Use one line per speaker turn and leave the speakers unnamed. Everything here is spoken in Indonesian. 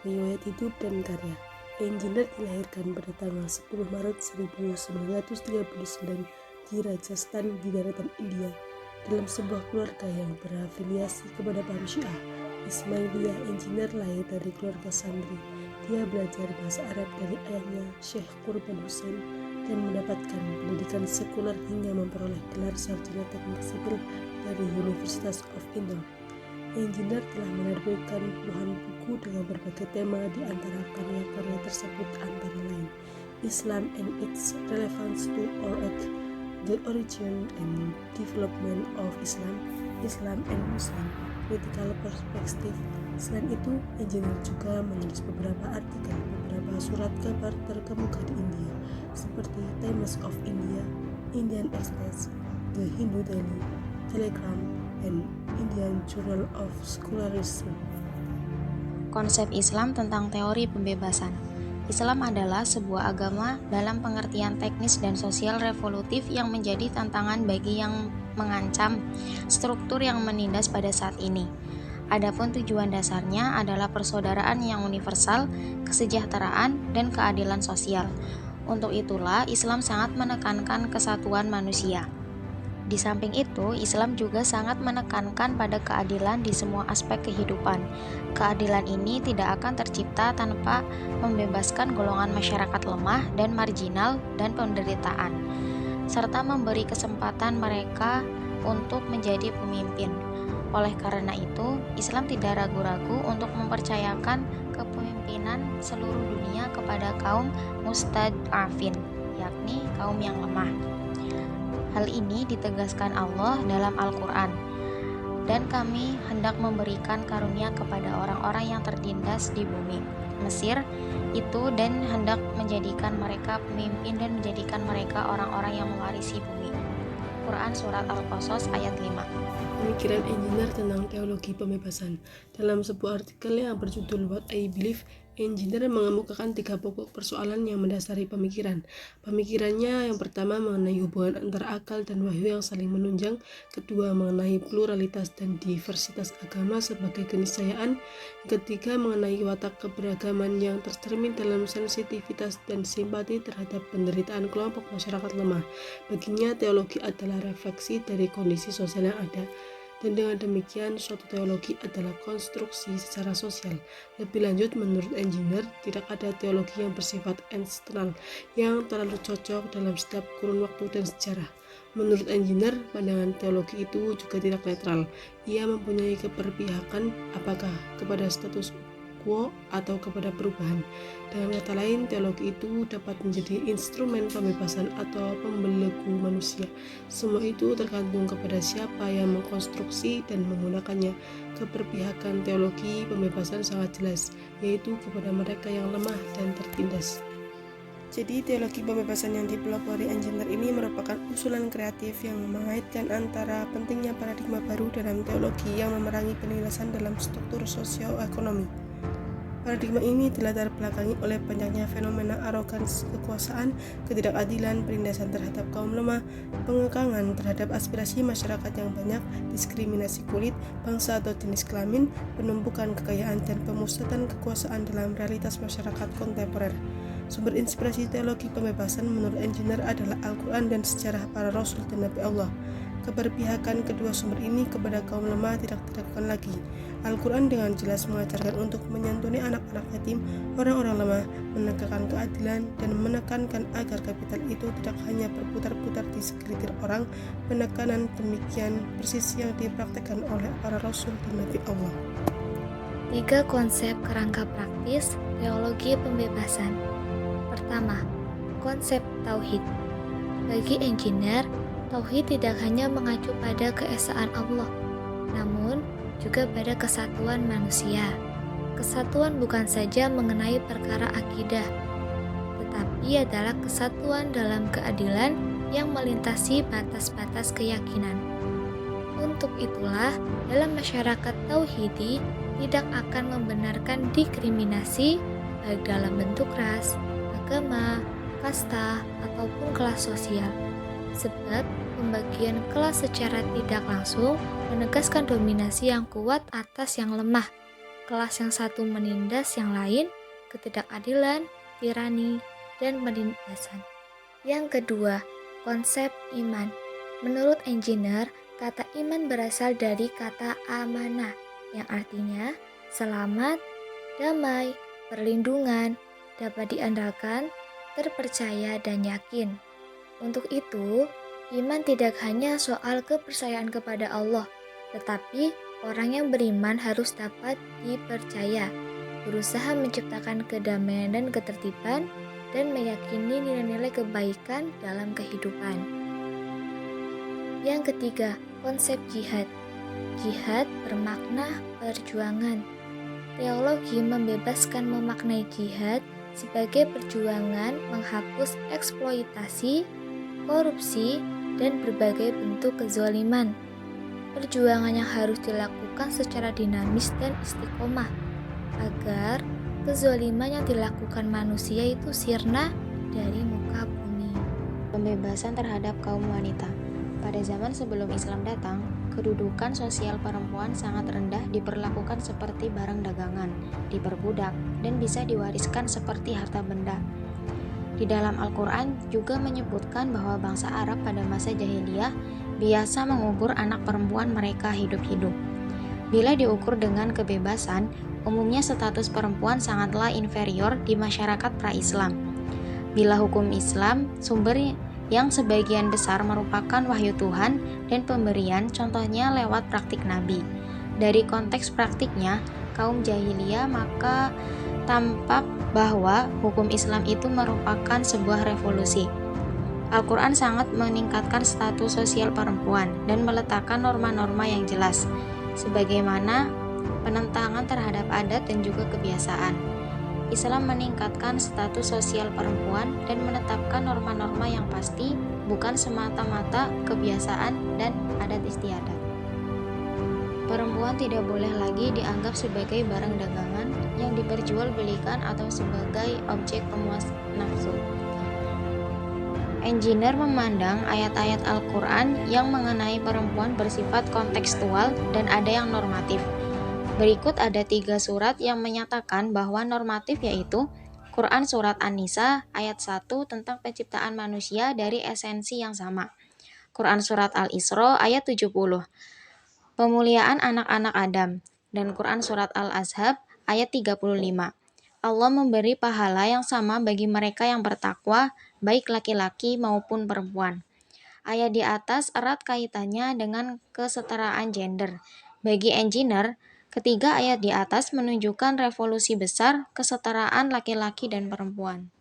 Riwayat hidup dan karya. Engineer dilahirkan pada tanggal 10 Maret 1939 di Rajasthan di daratan India dalam sebuah keluarga yang berafiliasi kepada paham Syiah Ismailiyah. Engineer lahir dari keluarga santri. Dia belajar bahasa Arab dari ayahnya Syekh Qurban Hussein dan mendapatkan pendidikan sekuler hingga memperoleh gelar sarjana teknik sipil dari University of Indore. Engineer telah menerbitkan puluhan buku dengan berbagai tema. Di antara karya-karya tersebut antara lain Islam and its Relevance to our Earth, The Origin and Development of Islam, Islam and Muslim, Critical Perspective. Selain itu, Engineer juga menulis beberapa artikel, beberapa surat kabar terkemuka di India seperti Times of India, Indian Express, The Hindu Daily, Telegram, and Indian Journal of Scholarism.
Konsep Islam tentang teori pembebasan. Islam adalah sebuah agama dalam pengertian teknis dan sosial revolutif yang menjadi tantangan bagi yang mengancam struktur yang menindas pada saat ini. Adapun tujuan dasarnya adalah persaudaraan yang universal, kesejahteraan, dan keadilan sosial. Untuk itulah Islam sangat menekankan kesatuan manusia. Di samping itu, Islam juga sangat menekankan pada keadilan di semua aspek kehidupan. Keadilan ini tidak akan tercipta tanpa membebaskan golongan masyarakat lemah dan marginal dan penderitaan, serta memberi kesempatan mereka untuk menjadi pemimpin. Oleh karena itu, Islam tidak ragu-ragu untuk mempercayakan kepemimpinan seluruh dunia kepada kaum mustad'afin, yakni kaum yang lemah. Hal ini ditegaskan Allah dalam Al-Quran. Dan kami hendak memberikan karunia kepada orang-orang yang tertindas di bumi Mesir itu, dan hendak menjadikan mereka pemimpin dan menjadikan mereka orang-orang yang mewarisi bumi. Quran Surat Al-Qasas ayat 5.
Pemikiran Engineer tentang teologi pembebasan. Dalam sebuah artikel yang berjudul What I Believe, Engineer mengemukakan 3 pokok persoalan yang mendasari pemikiran. Pemikirannya yang pertama mengenai hubungan antara akal dan wahyu yang saling menunjang, kedua mengenai pluralitas dan diversitas agama sebagai keniscayaan, ketiga mengenai watak keberagaman yang tercermin dalam sensitivitas dan simpati terhadap penderitaan kelompok masyarakat lemah. Baginya, teologi adalah refleksi dari kondisi sosial yang ada. Dan dengan demikian, suatu teologi adalah konstruksi secara sosial. Lebih lanjut, menurut Engineer, tidak ada teologi yang bersifat eksternal, yang terlalu cocok dalam setiap kurun waktu dan sejarah. Menurut Engineer, pandangan teologi itu juga tidak netral. Ia mempunyai keberpihakan, apakah kepada status quo atau kepada perubahan. Dengan kata lain, teologi itu dapat menjadi instrumen pembebasan atau pembelenggu manusia. Semua itu tergantung kepada siapa yang mengkonstruksi dan menggunakannya. Keberpihakan teologi pembebasan sangat jelas, yaitu kepada mereka yang lemah dan tertindas. Jadi teologi pembebasan yang dipelopori Engineer ini merupakan usulan kreatif yang mengaitkan antara pentingnya paradigma baru dalam teologi yang memerangi penindasan dalam struktur sosioekonomi. Paradigma ini dilatar belakangi oleh banyaknya fenomena arogansi kekuasaan, ketidakadilan, penindasan terhadap kaum lemah, pengekangan terhadap aspirasi masyarakat yang banyak, diskriminasi kulit, bangsa atau jenis kelamin, penumpukan kekayaan dan pemusatan kekuasaan dalam realitas masyarakat kontemporer. Sumber inspirasi teologi pembebasan menurut Engineer adalah Al-Quran dan sejarah para Rasul dan Nabi Allah. Keberpihakan kedua sumber ini kepada kaum lemah tidak diragukan lagi. Al-Quran dengan jelas mengajarkan untuk menyantuni anak-anak yatim, orang-orang lemah, menegakkan keadilan, dan menekankan agar kapital itu tidak hanya berputar-putar di segelintir orang. Penekanan demikian persis yang dipraktekkan oleh para Rasul dan Nabi Allah.
3 konsep kerangka praktis teologi pembebasan. Pertama, konsep tauhid. Bagi Engineer, tauhid tidak hanya mengacu pada keesaan Allah, namun juga pada kesatuan manusia. Kesatuan bukan saja mengenai perkara akidah, tetapi adalah kesatuan dalam keadilan yang melintasi batas-batas keyakinan. Untuk itulah, dalam masyarakat tauhidi tidak akan membenarkan diskriminasi baik dalam bentuk ras, agama, kasta, ataupun kelas sosial. Sebab pembagian kelas secara tidak langsung menegaskan dominasi yang kuat atas yang lemah. kelas yang satu menindas yang lain, ketidakadilan, tirani, dan penindasan. Yang kedua, konsep iman. Menurut engineer, kata iman berasal dari kata amanah, yang artinya selamat, damai, perlindungan, dapat diandalkan, terpercaya, dan yakin. Untuk itu, iman tidak hanya soal kepercayaan kepada Allah, tetapi orang yang beriman harus dapat dipercaya, berusaha menciptakan kedamaian dan ketertiban, dan meyakini nilai-nilai kebaikan dalam kehidupan. Yang ketiga, konsep jihad. Jihad bermakna perjuangan. Teologi membebaskan memaknai jihad sebagai perjuangan menghapus eksploitasi, korupsi, dan berbagai bentuk kezaliman. Perjuangan yang harus dilakukan secara dinamis dan istiqomah agar kezaliman yang dilakukan manusia itu sirna dari muka bumi.
Pembebasan terhadap kaum wanita. Pada zaman sebelum Islam datang, kedudukan sosial perempuan sangat rendah, diperlakukan seperti barang dagangan, diperbudak, dan bisa diwariskan seperti harta benda. Di dalam Al-Quran juga menyebutkan bahwa bangsa Arab pada masa jahiliyah biasa mengubur anak perempuan mereka hidup-hidup. Bila diukur dengan kebebasan, umumnya status perempuan sangatlah inferior di masyarakat pra-Islam. Bila hukum Islam, sumber yang sebagian besar merupakan wahyu Tuhan dan pemberian, contohnya lewat praktik Nabi. Dari konteks praktiknya, kaum jahiliyah maka tampak bahwa hukum Islam itu merupakan sebuah revolusi. Al-Quran sangat meningkatkan status sosial perempuan dan meletakkan norma-norma yang jelas, sebagaimana penentangan terhadap adat dan juga kebiasaan. Islam meningkatkan status sosial perempuan dan menetapkan norma-norma yang pasti, bukan semata-mata kebiasaan dan adat istiadat. Perempuan tidak boleh lagi dianggap sebagai barang dagangan yang diperjualbelikan atau sebagai objek pemuas nafsu. Engineer memandang ayat-ayat Al-Quran yang mengenai perempuan bersifat kontekstual dan ada yang normatif. Berikut ada 3 surat yang menyatakan bahwa normatif, yaitu Quran Surat An-Nisa ayat 1 tentang penciptaan manusia dari esensi yang sama, Quran Surat Al-Isra ayat 70, pemuliaan anak-anak Adam, dan Quran Surat Al-Ahzab ayat 35. Allah memberi pahala yang sama bagi mereka yang bertakwa, baik laki-laki maupun perempuan. Ayat di atas erat kaitannya dengan kesetaraan gender. Bagi engineer, ketiga ayat di atas menunjukkan revolusi besar kesetaraan laki-laki dan perempuan.